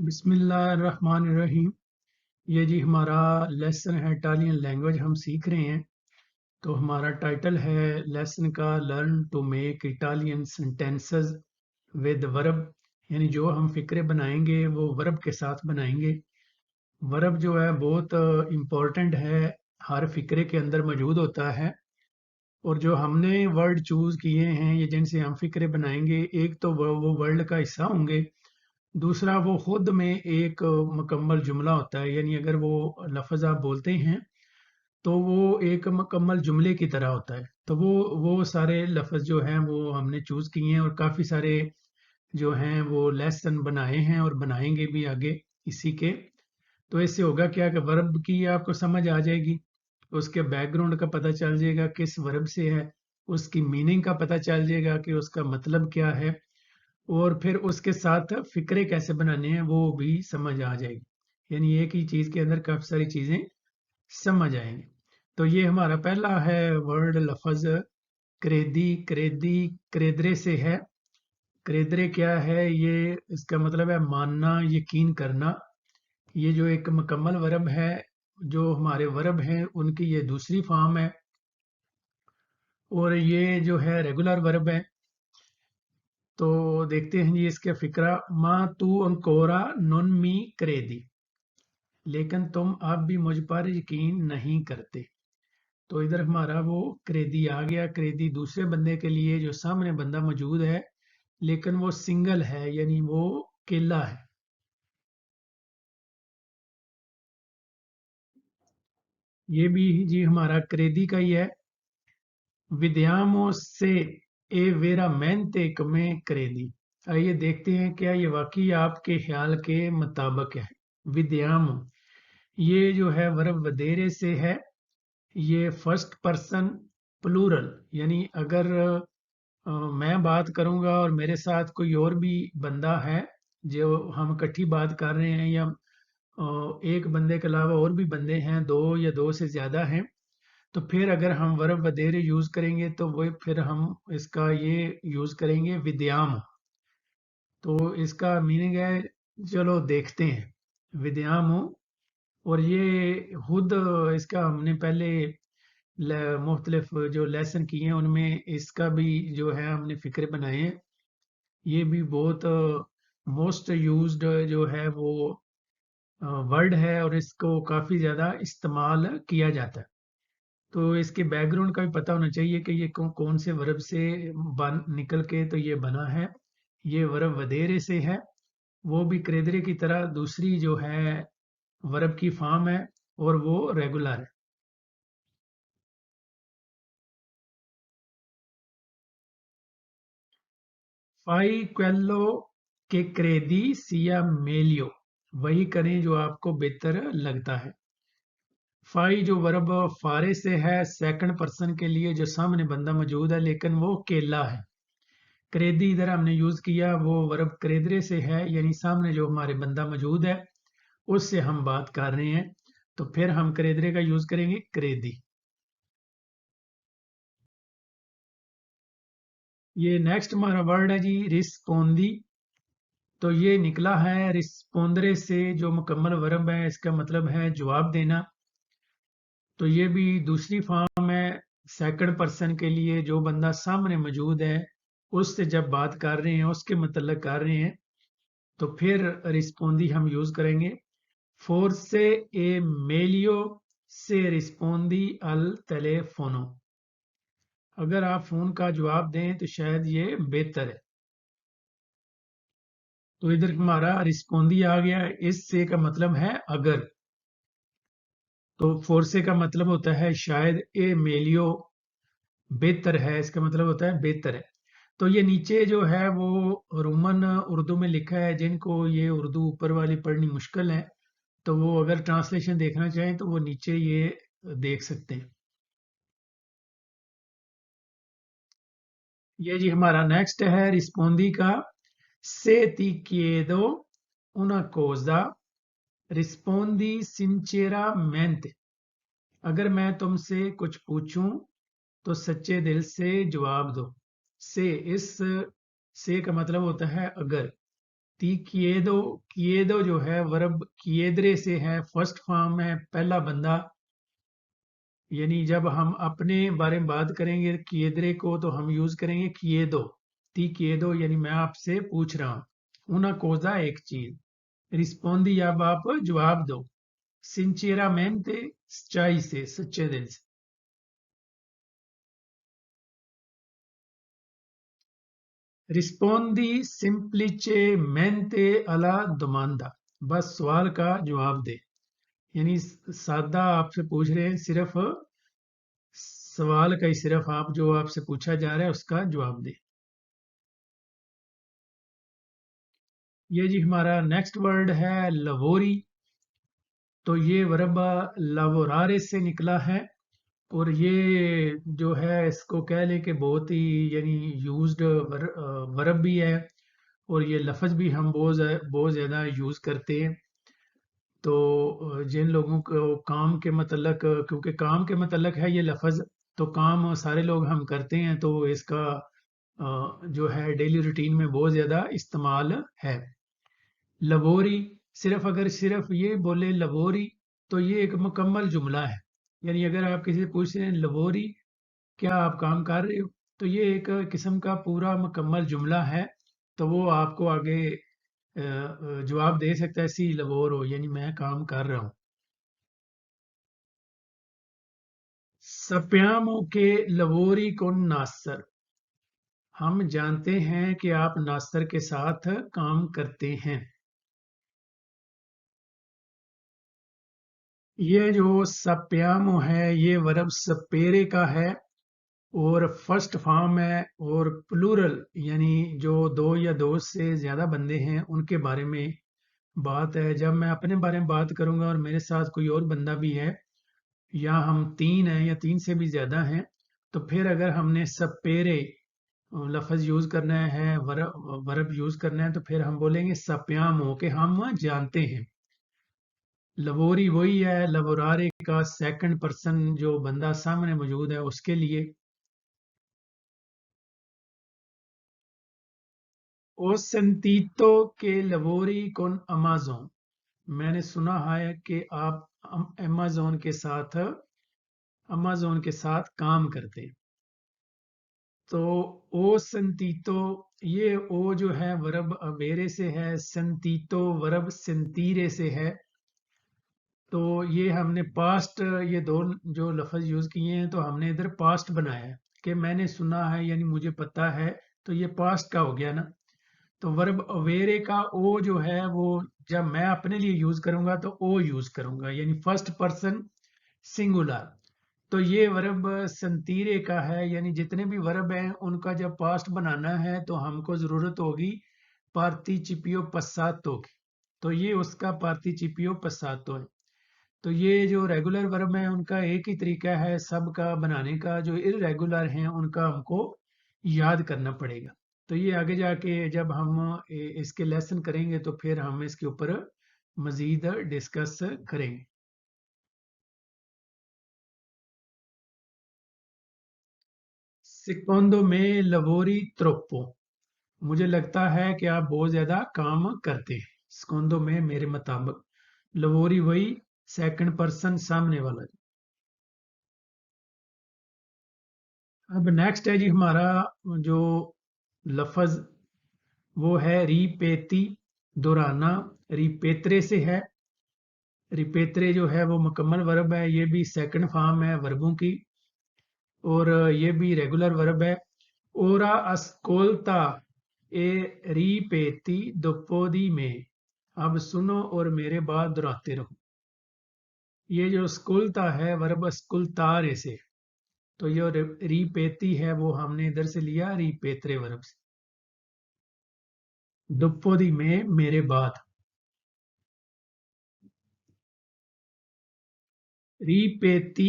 बिस्मिल्लाहिर्रहमानिर्रहीम। ये जी हमारा लेसन है इटालियन लैंग्वेज हम सीख रहे हैं। तो हमारा टाइटल है लेसन का learn to make Italian sentences with verb. यानी जो हम फ़िक्रे बनाएंगे वो वर्ब के साथ बनाएंगे। वर्ब जो है बहुत इम्पोर्टेंट है, हर फ़िक्रे के अंदर मौजूद होता है। और जो हमने वर्ड चूज़ किए हैं ये जिनसे हम फ़िक्रे बनाएंगे, एक तो वो वर्ड का हिस्सा होंगे, दूसरा वो खुद में एक मुकम्मल जुमला होता है। यानी अगर वो लफ्ज़ आप बोलते हैं तो वो एक मुकम्मल जुमले की तरह होता है। तो वो सारे लफ्ज़ जो हैं वो हमने चूज़ किए हैं और काफ़ी सारे जो हैं वो लेसन बनाए हैं और बनाएंगे भी आगे इसी के। तो इससे होगा क्या कि वर्ब की आपको समझ आ जाएगी, उसके बैकग्राउंड का पता चल जाएगा किस वर्ब से है, उसकी मीनिंग का पता चल जाएगा कि उसका मतलब क्या है, और फिर उसके साथ फ़िक्रे कैसे बनाने हैं वो भी समझ आ जाएगी। यानी एक ही चीज़ के अंदर काफ़ी सारी चीज़ें समझ आएंगी। तो ये हमारा पहला है वर्ड लफ्ज़ क्रेदी। क्रेदी क्रेदरे से है। क्रेदरे क्या है? ये इसका मतलब है मानना, यकीन करना। ये जो एक मुकम्मल वर्ब है, जो हमारे वर्ब हैं उनकी ये दूसरी फॉर्म है, और ये जो है रेगुलर वर्ब है। तो देखते हैं जी इसके फ़िक्रा। माँ तू अंकोरा नॉन मी क्रेदी, लेकिन तुम अब भी मुझ पर यकीन नहीं करते। तो इधर हमारा वो क्रेदी आ गया। क्रेदी दूसरे बंदे के लिए जो सामने बंदा मौजूद है लेकिन वो सिंगल है, यानी वो अकेला है। ये भी जी हमारा क्रेदी का ही है। विद्यामो से ए वेरा मेंते कमे क्रेदी। आइए देखते हैं क्या ये वाकई आपके ख्याल के मुताबिक है। विद्यामो ये जो है वर्ब वदेरे से है। ये फर्स्ट पर्सन प्लूरल, यानी अगर मैं बात करूंगा और मेरे साथ कोई और भी बंदा है, जो हम इकट्ठी बात कर रहे हैं, या एक बंदे के अलावा और भी बंदे हैं, दो या दो से ज़्यादा हैं, तो फिर अगर हम वर्ब वदेरे यूज़ करेंगे तो वो फिर हम इसका ये यूज़ करेंगे विद्याम। तो इसका मीनिंग है, चलो देखते हैं विद्याम हो। और ये खुद इसका हमने पहले मुख्तलिफ जो लेसन किए हैं उनमें इसका भी जो है हमने फ़िक्रे बनाए हैं। ये भी बहुत मोस्ट यूज्ड जो है वो वर्ड है और इसको काफ़ी ज़्यादा इस्तेमाल किया जाता है। तो इसके बैकग्राउंड का भी पता होना चाहिए कि ये कौन से वर्ब से बन निकल के तो ये बना है। ये वर्ब वदेरे से है, वो भी क्रेदरे की तरह दूसरी जो है वर्ब की फॉर्म है, और वो रेगुलर है। फाई क्वेल्लो के क्रेदी सिया मेलियो, वही करें जो आपको बेहतर लगता है। फाई जो वर्ब फारे से है, सेकंड पर्सन के लिए जो सामने बंदा मौजूद है लेकिन वो अकेला है। क्रेदी इधर हमने यूज किया, वो वर्ब क्रेदरे से है, यानी सामने जो हमारे बंदा मौजूद है उससे हम बात कर रहे हैं। तो फिर हम क्रेदरे का यूज करेंगे क्रेदी। ये नेक्स्ट हमारा वर्ड है जी रिस्पोंदी। तो ये निकला है रिस्पोंदरे से, जो मुकम्मल वर्ब है इसका मतलब है जवाब देना। तो ये भी दूसरी फॉर्म है, सेकंड पर्सन के लिए जो बंदा सामने मौजूद है उससे जब बात कर रहे हैं, उसके मतलब कर रहे हैं, तो फिर रिस्पोंदी हम यूज करेंगे। फोर्से ए मेलियो से रिस्पोंदी अल टेलीफोनो। अगर आप फोन का जवाब दें तो शायद ये बेहतर है। तो इधर हमारा रिस्पोंदी आ गया। इससे का मतलब है अगर। तो फोर्से का मतलब होता है शायद, ए मेलियो बेहतर है, इसका मतलब होता है बेहतर है। तो ये नीचे जो है वो रोमन उर्दू में लिखा है, जिनको ये उर्दू ऊपर वाली पढ़नी मुश्किल है तो वो अगर ट्रांसलेशन देखना चाहें तो वो नीचे ये देख सकते हैं। ये जी हमारा नेक्स्ट है रिस्पोंदी का। से ती chiedo una cosa rispondi sinceramente। अगर मैं तुमसे कुछ पूछूं तो सच्चे दिल से जवाब दो। से, इस से का मतलब होता है अगर। ती किएदो जो है वर्ब किएद्रे से है, फर्स्ट फॉर्म है, पहला बंदा। यानी जब हम अपने बारे में बात करेंगे किएद्रे को तो हम यूज करेंगे किएदो। ती किएदो यानी मैं आपसे पूछ रहा हूं। उना कोजा एक चीज। रिस्पोंदी अब आप जवाब दो। सिंचेरामेंटे सच्चाई से, सच्चे दिल से। रिस्पोंदी सिंप्लिcemente alla domanda। बस सवाल का जवाब दे। यानी सादा आपसे पूछ रहे हैं, सिर्फ सवाल का ही सिर्फ आप जो आपसे पूछा जा रहा है उसका जवाब दे। ये जी हमारा नेक्स्ट वर्ड है लवोरी। तो ये वर्ब लवोरारे से निकला है। और ये जो है इसको कह ले कि बहुत ही यानी यूज्ड वर्ब भी है। और ये लफ्ज़ भी हम बहुत ज़्यादा यूज़ करते हैं। तो जिन लोगों को काम के मतलब, क्योंकि काम के मतलब है ये लफ्ज़, तो काम सारे लोग हम करते हैं, तो इसका जो है डेली रूटीन में बहुत ज़्यादा इस्तेमाल है। लवोरी, सिर्फ अगर सिर्फ ये बोले लवोरी तो ये एक मुकम्मल जुमला है। यानी अगर आप किसी से पूछ रहे हैं लवोरी क्या आप काम कर रहे हो, तो ये एक किस्म का पूरा मुकम्मल जुमला है। तो वो आपको आगे जवाब दे सकता है सी लवोरो, यानी मैं काम कर रहा हूँ। सप्यामो के लवोरी को नासर। हम जानते हैं कि आप नासर के साथ काम करते हैं। ये जो सप्यामो है ये वर्ब सपेरे का है और फर्स्ट फॉर्म है और प्लूरल यानी जो दो या दो से ज्यादा बंदे हैं उनके बारे में बात है। जब मैं अपने बारे में बात करूंगा और मेरे साथ कोई और बंदा भी है या हम तीन हैं या तीन से भी ज्यादा हैं, तो फिर अगर हमने सपेरे लफ्ज यूज करना है, वर्ब यूज करना है, तो फिर हम बोलेंगे सप्याम हो के हम जानते हैं। लवोरी वही है लवोरारे का सेकंड पर्सन जो बंदा सामने मौजूद है उसके लिए। ओ सेंटीतो के लवोरी con अमेज़न। मैंने सुना है कि आप अमेज़न के साथ काम करते हैं। तो ओ संतीतो, ये ओ जो है वर्ब अवेरे से है, संतीतो वर्ब संतीरे से है। तो ये हमने पास्ट, ये दो जो लफ्ज यूज किए हैं तो हमने इधर पास्ट बनाया है कि मैंने सुना है यानी मुझे पता है, तो ये पास्ट का हो गया ना। तो वर्ब अवेरे का ओ जो है वो जब मैं अपने लिए यूज करूंगा तो ओ यूज करूंगा, यानी फर्स्ट पर्सन सिंगुलर। तो ये वर्ब संतीरे का है, यानी जितने भी वर्ब हैं उनका जब पास्ट बनाना है तो हमको जरूरत होगी पार्टिसिपियो पस्सातो की। तो ये उसका पार्टिसिपियो पस्सातो है। तो ये जो रेगुलर वर्ब है उनका एक ही तरीका है सबका बनाने का, जो इरेगुलर हैं उनका हमको याद करना पड़ेगा। तो ये आगे जाके जब हम इसके लेसन करेंगे तो फिर हम इसके ऊपर मजीद डिस्कस करेंगे। सिकोंदो में लवोरी त्रोप्पो। मुझे लगता है कि आप बहुत ज्यादा काम करते हैं। सिकोंदो में मेरे मुताबिक। लवोरी वही सेकंड पर्सन सामने वाला। अब नेक्स्ट है जी हमारा जो लफज वो है रिपेती, दोहराना। रिपेत्रे से है। रिपेत्रे जो है वो मुकम्मल वर्ब है, ये भी सेकंड फॉर्म है वर्बों की और ये भी रेगुलर वर्ब है। ओरा अस्कोल्ता ए रिपेती दोपोदी में। अब सुनो और मेरे बाद दोहराते रहो। ये जो स्कुलता है वर्ब स्कुलतारे से, तो ये रिपेती है वो हमने इधर से लिया रिपेत्रे वर्ब से। दोपोदी में मेरे बाद। रिपेती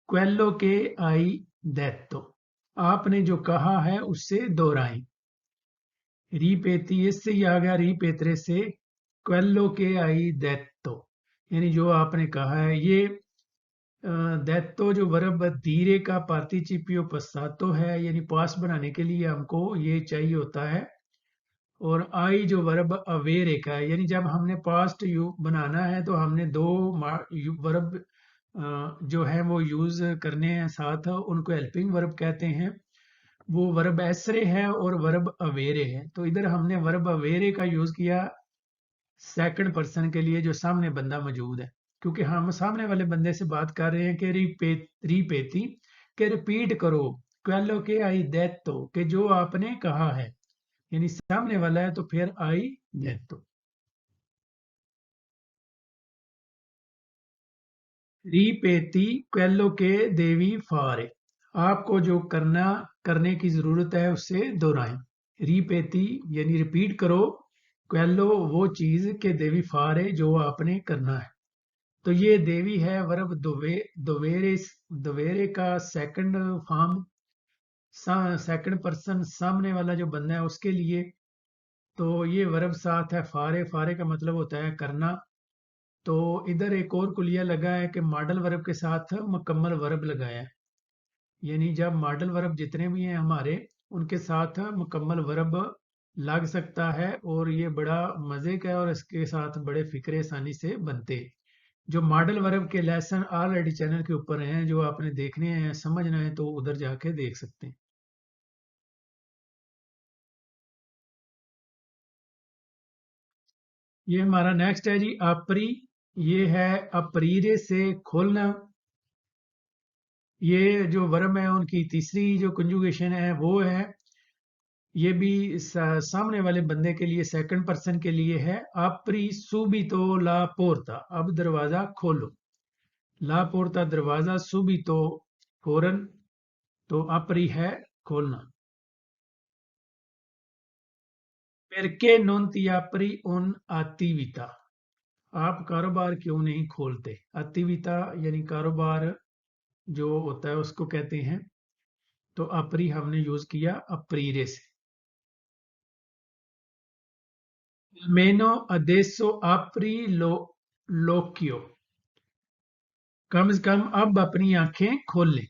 क्वेलो के आई detto। आपने जो कहा है उससे दोहराएं। रिपेती इससे ही आ गया रिपेत्रे से क्वेलो के आई detto, यानी जो आपने कहा है। ये detto जो वर्ब धीरे का पार्टिसिपियो पस्सातो है, यानी पास बनाने के लिए हमको ये चाहिए होता है और आई जो वर्ब अवेरे का है, यानी जब हमने पास्ट यू बनाना है तो हमने दो वर्ब जो है वो यूज करने हैं साथ, उनको हेल्पिंग वर्ब कहते हैं। वो वर्ब एसरे है और वर्ब अवेरे है। तो इधर हमने वर्ब अवेरे का यूज किया सेकंड पर्सन के लिए जो सामने बंदा मौजूद है, क्योंकि हम सामने वाले बंदे से बात कर रहे हैं कि रिपेती के रिपीट करो, क्वेलो के आई देतो कि जो आपने कहा है, यानी सामने वाला है तो फिर आई देतो। रिपेती क्वेलो के देवी फारे, आपको जो करने की जरूरत है उससे दोहराएं। रिपेती यानी रिपीट करो, क्वेलो वो चीज के देवी फारे जो आपने करना है। तो ये देवी है वर्ब दोवेरे, दोवेरे का सेकंड फॉर्म, सेकंड पर्सन सामने वाला जो बंदा है उसके लिए। तो ये वर्ब साथ है फारे, फारे का मतलब होता है करना। तो इधर एक और कुलिया लगा है कि मॉडल वर्ब के साथ मुकम्मल वर्ब लगाया है, यानी जब मॉडल वर्ब जितने भी हैं हमारे उनके साथ मुकम्मल वर्ब लग सकता है, और ये बड़ा मज़े का है और इसके साथ बड़े फिक्रे आसानी से बनते। जो मॉडल वर्ब के लेसन ऑलरेडी चैनल के ऊपर हैं, जो आपने देखने हैं समझना है तो उधर जाके देख सकते हैं। ये हमारा नेक्स्ट है जी अपरी। ये है अपरीरे से खोलना। ये जो वर्ब है उनकी तीसरी जो कंजुगेशन है वो है, ये भी सामने वाले बंदे के लिए सेकंड पर्सन के लिए है। अपरी सुबितो ला पोर्ता, अब दरवाजा खोलो। ला पोर्ता दरवाजा, सुबितो फौरन, तो अपरी है खोलना। Perché non ti apri un'attività? आप कारोबार क्यों नहीं खोलते? अतिविता यानी कारोबार जो होता है उसको कहते हैं। तो अपरी हमने यूज किया अप्रीरे से। Almeno adesso apri l'occhio, कम से कम अब अपनी आंखें खोल ले।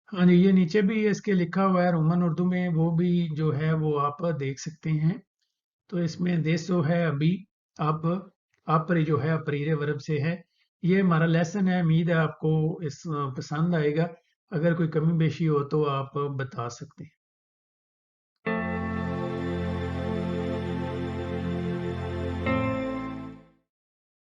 हाँ जी, ये नीचे भी इसके लिखा हुआ है रोमन उर्दू में, वो भी जो है वो आप देख सकते हैं। तो इसमें देसो है अभी, अब आप जो है अपरीरे वर्ब से है। ये हमारा लेसन है, उम्मीद है आपको इस पसंद आएगा। अगर कोई कमी बेशी हो तो आप बता सकते हैं।